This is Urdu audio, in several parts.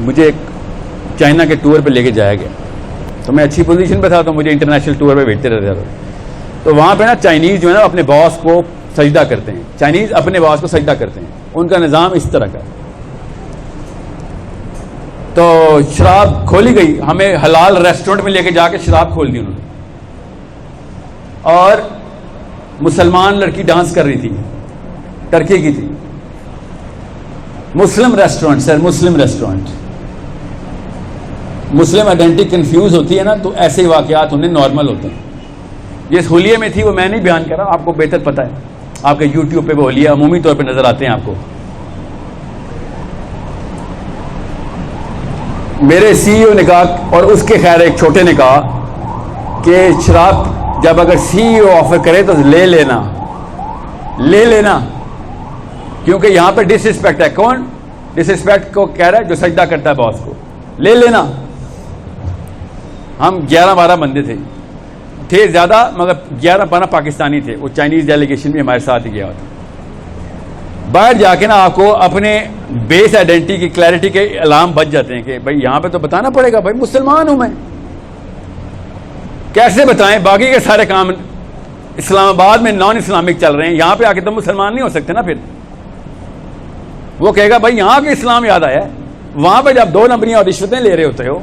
مجھے چائنا کے ٹور پہ لے کے جایا گیا, تو میں اچھی پوزیشن پہ تھا, تو مجھے انٹرنیشنل ٹور پہ بھیجتے رہتے تھے. تو وہاں پہ نا چائنیز جو ہے نا اپنے باس کو سجدہ کرتے ہیں, چائنیز اپنے باس کو سجدہ کرتے ہیں, ان کا نظام اس طرح کا. تو شراب کھولی گئی, ہمیں حلال ریسٹورنٹ میں لے کے جا کے شراب کھول دی انہوں نے, اور مسلمان لڑکی ڈانس کر رہی تھی, ٹرکی کی تھی. مسلم ریسٹورنٹ سر, مسلم ریسٹورنٹ. مسلم آئیڈینٹی کنفیوز ہوتی ہے نا, تو ایسے ہی واقعات انہیں نارمل ہوتے ہیں. جس ہولیے میں تھی وہ میں نہیں بیان کر رہا, آپ کو بہتر پتہ ہے, آپ کے یوٹیوب پہ وہ ہولیہ عمومی طور پہ نظر آتے ہیں آپ کو. میرے سی ای او نے کہا, اور اس کے خیر ایک چھوٹے نے کہا کہ شراب جب اگر سی ای او آفر کرے تو لے لینا, لے لینا, کیونکہ یہاں پہ ڈس رسپیکٹ ہے. کون ڈس رسپیکٹ کو کہہ رہا ہے؟ جو سجدہ کرتا ہے باس کو. لے لینا. ہم 11-12 بندے تھے زیادہ, مگر 11-12 پاکستانی تھے. وہ چائنیز ڈیلیگیشن بھی ہمارے ساتھ ہی گیا ہوتا. باہر جا کے نا آپ کو اپنے بیس آئیڈینٹی کی کلیئرٹی کے علام بچ جاتے ہیں کہ بھائی یہاں پہ تو بتانا پڑے گا, بھائی مسلمان ہوں میں. کیسے بتائیں؟ باقی کے سارے کام اسلام آباد میں نان اسلامک چل رہے ہیں, یہاں پہ آ کے تو مسلمان نہیں ہو سکتے نا. پھر وہ کہے گا بھائی یہاں کے اسلام یاد آیا ہے. وہاں پہ جب 2 نمبریاں اور رشوتیں لے رہے ہوتے ہو,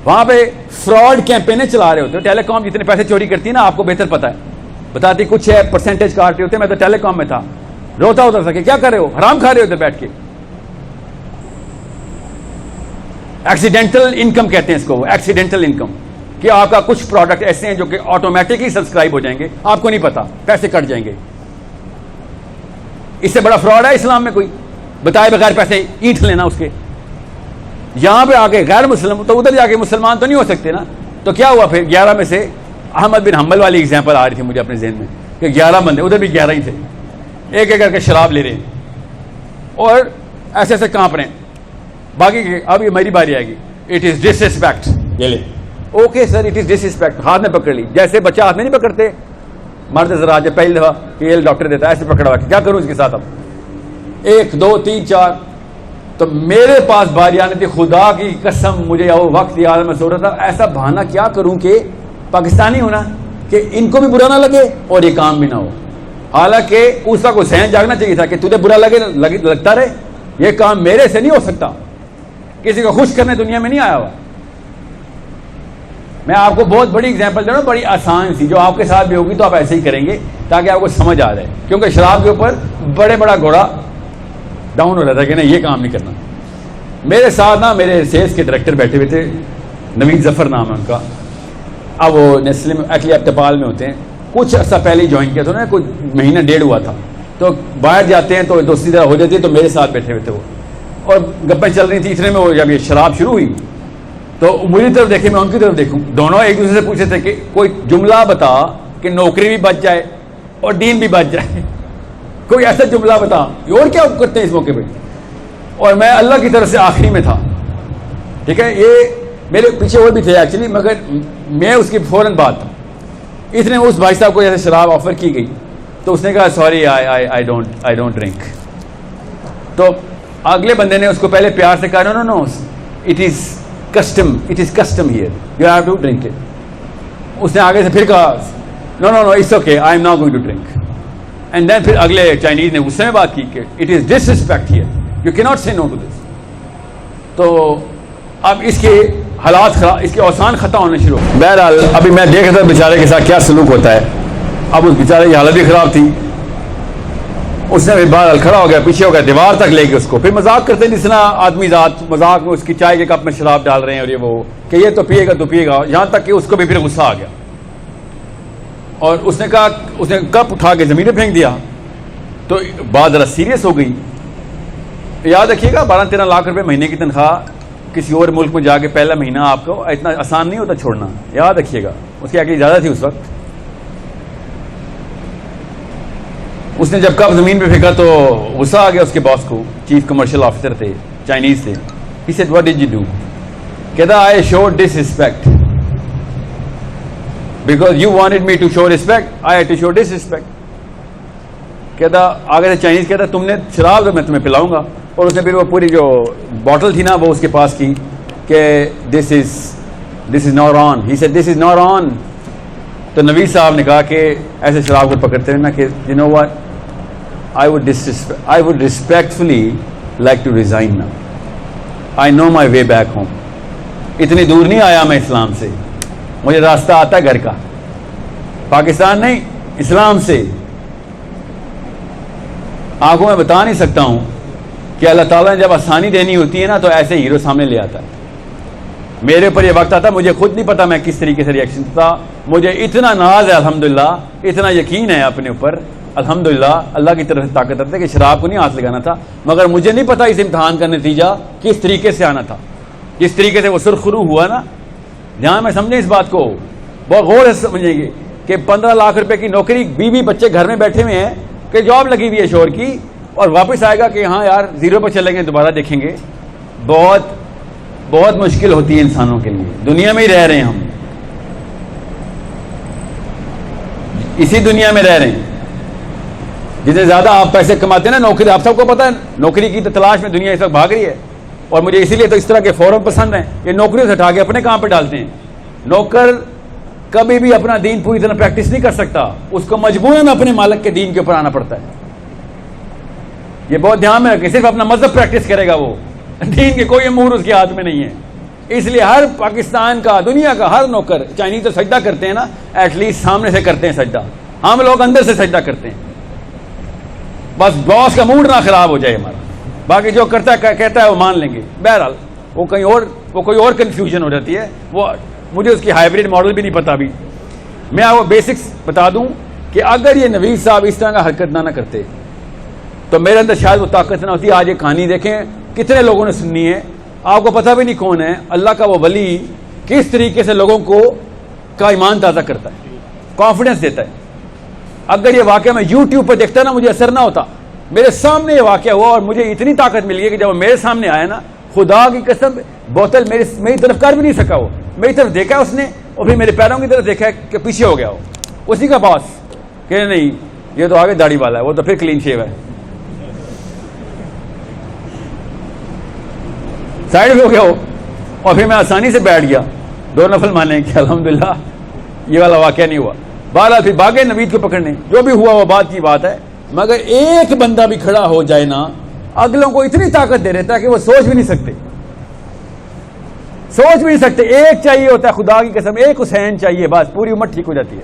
وہاں پہ فراڈ کیمپینیں چلا رہے ہوتے ہو. ٹیلی کام جتنے پیسے چوری کرتی ہے نا, آپ کو بہتر پتا ہے, بتاتی کچھ ہے, پرسنٹیج کاٹتے ہوتے. میں تو ٹیلی کام میں تھا, روتا ہوتا تھا کہ کیا کر رہے ہو, حرام کھا رہے ہوتے بیٹھ کے. ایکسیڈنٹل انکم کہتے ہیں اس کو, وہ ایکسیڈنٹل انکم, کہ آپ کا کچھ پروڈکٹ ایسے ہیں جو کہ آٹومیٹکلی سبسکرائب ہو جائیں گے, آپ کو نہیں پتا, پیسے کٹ جائیں گے. اس سے بڑا فراڈ ہے اسلام میں کوئی؟ بتائے بغیر پیسے اینٹ لینا اس کے. یہاں پہ آ کے غیر مسلم, تو ادھر جا کے مسلمان تو نہیں ہو سکتے نا. تو کیا ہوا پھر 11 میں سے احمد بن حنبل والی ایگزامپل آ رہی تھی مجھے اپنے ذہن میں, کہ 11 بندے, ادھر بھی 11 ہی تھے, ایک ایک کر کے شراب لے رہے ہیں اور ایسے ایسے کانپ رہے ہیں. باقی اب یہ میری باری آئے گی. It is disrespect. یہ لے, okay sir, it is disrespect. ہاتھ میں پکڑ لی, جیسے بچہ ہاتھ میں نہیں پکڑتے مرد ذرا جب پہلی دفعہ کہ یہ ڈاکٹر دیتا ہے, ایسے پکڑا کے کیا کروں اس کے ساتھ. اب 1 2 3 4 تو میرے پاس باری آنی تھی. خدا کی قسم مجھے وہ وقت یاد ہے, میں سو رہا تھا ایسا بہانہ کیا کروں کہ پاکستانی ہونا, کہ ان کو بھی برا نہ لگے اور یہ کام بھی نہ ہو. حالانکہ اس کا کوئی ذہن جاگنا چاہیے تھا کہ تجھے برا لگتا رہے, یہ کام میرے سے نہیں ہو سکتا. کسی کو خوش کرنے دنیا میں نہیں آیا ہوا. میں آپ کو بہت بڑی ایگزامپل دے رہا ہوں, بڑی آسان سی, جو آپ کے ساتھ بھی ہوگی تو آپ ایسے ہی کریں گے تاکہ آپ کو سمجھ آ جائے. کیونکہ شراب کے اوپر بڑا گھوڑا ڈاؤن ہو رہا تھا کہ نہیں یہ کام نہیں کرنا. میرے ساتھ نا میرے سیلس کے ڈائریکٹر بیٹھے ہوئے تھے, نوید ظفر نام ہے ان کا. اب وہ نیسلے میں ایکچولی ٹپال میں ہوتے ہیں, کچھ عرصہ پہلے جوائن کیا تھا انہوں نے, کچھ 1.5 ہوا تھا. تو باہر جاتے ہیں تو دوسری طرح ہو جاتی ہے, تو میرے ساتھ بیٹھے ہوئے تھے وہ, اور گپیں چل رہی تھی. اتنے میں وہ جب یہ شراب شروع ہوئی تو مجھے طرف دیکھے, میں ان کی طرف دیکھوں. دونوں ایک دوسرے سے پوچھے تھے کہ کوئی جملہ بتا کہ نوکری بھی بچ جائے اور دین بھی بچ جائے, کوئی ایسا جملہ بتا. اور کیا کرتے ہیں اس موقع پہ. اور میں اللہ کی طرف سے آخری میں تھا, ٹھیک ہے. یہ میرے پیچھے اور بھی تھے ایکچولی, مگر میں اس کی فوراً بات تھا. اتنے اس بھائی صاحب کو جیسے شراب آفر کی گئی تو اس نے کہا سوری آئی ڈونٹ ڈرنک. تو اگلے بندے نے اس کو پہلے پیار سے کہا no it is custom here, you have to drink it. اس نے آگے سے پھر کہا no it's okay, I am not going to drink. And then پھر اگلے چائنیز نے غصے میں بات کی کہ it is disrespect here, you can not say no to this. تو اب اس کے حالات خراب, اس کے اوسان خطا ہونے شروع ہو. بہرحال ابھی میں دیکھ رہا تھا بیچارے کے ساتھ کیا سلوک ہوتا ہے. اب اس بیچارے کی حالت بھی خراب تھی. اس نے بہرحال کھڑا ہو گیا, پیچھے ہو گیا, دیوار تک لے کے اس کو. پھر مذاق کرتے ہیں جس طرح آدمی ذات مذاق میں اس کی چائے کے کپ میں شراب ڈال رہے ہیں, اور یہ وہ کہ یہ تو پیے گا, یہاں تک کہ اس کو بھی پھر غصہ آ گیا. اور اس نے کہا, اس نے کپ اٹھا کے زمین پہ پھینک دیا. تو بات ذرا سیریس ہو گئی. یاد رکھیے گا 12-13 لاکھ روپے مہینے کی تنخواہ کسی اور ملک میں جا کے پہلا مہینہ آپ کو اتنا آسان نہیں ہوتا چھوڑنا, یاد رکھیے گا. اس کی آگے زیادہ تھی اس وقت. اس نے جب کپ زمین پہ پھینکا تو غصہ آ گیا اس کے باس کو, چیف کمرشل آفیسر تھے, چائنیز تھے. He said, what did you do? کہتا I showed disrespect. Because you wanted me to show respect, I had to show disrespect. کہتا آگے سے چائنیز کہتا تم نے شراب میں تمہیں پلاؤں گا, اور اس نے پھر وہ پوری جو باٹل تھی نا وہ اس کے پاس کی کہ this is not on. He said this is not on. تو نوید صاحب نے کہا کہ ایسے شراب کو پکڑتے رہنا کہ you know what, I would respectfully like to resign now. I know my way back home. اتنی دور نہیں آیا میں اسلام سے, مجھے راستہ آتا ہے گھر کا, پاکستان نہیں اسلام سے. آپ کو میں بتا نہیں سکتا ہوں کہ اللہ تعالیٰ نے جب آسانی دینی ہوتی ہے نا تو ایسے ہیرو سامنے لے آتا ہے. میرے اوپر یہ وقت آتا, مجھے خود نہیں پتا میں کس طریقے سے ریئیکشن تھا. مجھے اتنا ناز ہے الحمدللہ, اتنا یقین ہے اپنے اوپر الحمدللہ, اللہ کی طرف سے طاقت آتی ہے کہ شراب کو نہیں ہاتھ لگانا تھا. مگر مجھے نہیں پتا اس امتحان کا نتیجہ کس طریقے سے آنا تھا. جس طریقے سے وہ سرخرو ہوا نا, جہاں میں سمجھیں اس بات کو بہت غور سے سمجھیں گے کہ 15 لاکھ روپے کی نوکری, 20 بچے گھر میں بیٹھے ہوئے ہیں کہ جاب لگی ہوئی ہے شور کی, اور واپس آئے گا کہ ہاں یار زیرو پہ چلیں گے, دوبارہ دیکھیں گے. بہت بہت مشکل ہوتی ہے انسانوں کے لیے. دنیا میں ہی رہ رہے ہیں ہم, اسی دنیا میں رہ رہے ہیں. جتنے زیادہ آپ پیسے کماتے ہیں نا, نوکری, آپ سب کو پتا ہے نوکری کی تلاش میں دنیا اس وقت بھاگ رہی ہے. اور مجھے اسی لیے تو اس طرح کے فورم پسند ہیں, یہ نوکریوں سے ہٹا کے اپنے کام پہ ڈالتے ہیں. نوکر کبھی بھی اپنا دین پوری طرح پریکٹس نہیں کر سکتا, اس کو مجبوراً اپنے مالک کے دین کے اوپر آنا پڑتا ہے. یہ بہت دھیان میں رکھیں, صرف اپنا مذہب پریکٹس کرے گا وہ, دین کے کوئی امور اس کے ہاتھ میں نہیں ہے. اس لیے ہر پاکستان کا, دنیا کا ہر نوکر, چائنیز تو سجدہ کرتے ہیں نا, ایٹ لیسٹ سامنے سے کرتے ہیں سجدہ, ہم لوگ اندر سے سجدہ کرتے ہیں. بس باس کا موڈ نہ خراب ہو جائے ہمارا, باقی جو کرتا ہے کہتا ہے وہ مان لیں گے. بہرحال وہ کوئی اور کنفیوژن ہو جاتی ہے. وہ مجھے اس کی ہائیبریڈ ماڈل بھی نہیں پتا. ابھی میں آپ کو بیسکس بتا دوں کہ اگر یہ نوید صاحب اس طرح کا حرکت نہ کرتے تو میرے اندر شاید وہ طاقت نہ ہوتی. آج یہ کہانی دیکھیں کتنے لوگوں نے سننی ہے, آپ کو پتہ بھی نہیں کون ہے. اللہ کا وہ ولی کس طریقے سے لوگوں کو کا ایمان تازہ کرتا ہے, کانفیڈنس دیتا ہے. اگر یہ واقعہ میں یوٹیوب پہ دیکھتا نا, مجھے اثر نہ ہوتا. میرے سامنے یہ واقعہ ہوا اور مجھے اتنی طاقت مل گئی کہ جب وہ میرے سامنے آیا نا, خدا کی قسم بوتل میری طرف کر بھی نہیں سکا. وہ میری طرف دیکھا اس نے, اور پھر میرے پیروں کی طرف دیکھا کہ پیچھے ہو گیا وہ, اسی کا باس کہ نہیں یہ تو آگے داڑھی والا ہے, وہ تو پھر کلین شیو ہے, سائڈ ہو گیا وہ. اور پھر میں آسانی سے بیٹھ گیا, 2 نفل مانے کہ الحمدللہ یہ والا واقعہ نہیں ہوا. بہرحال پھر بھاگے نوید کو پکڑنے, جو بھی ہوا وہ بات کی بات ہے. مگر ایک بندہ بھی کھڑا ہو جائے نا, اگلوں کو اتنی طاقت دے دیتا ہے کہ وہ سوچ بھی نہیں سکتے, سوچ بھی نہیں سکتے. ایک چاہیے ہوتا ہے, خدا کی قسم ایک حسین چاہیے, بس پوری امت ٹھیک ہو جاتی ہے.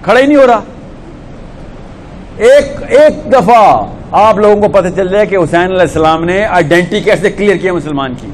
کھڑا ہی نہیں ہو رہا. ایک دفعہ آپ لوگوں کو پتہ چل جائے کہ حسین علیہ السلام نے آئیڈینٹی کیسے کلیئر کیا مسلمان کی,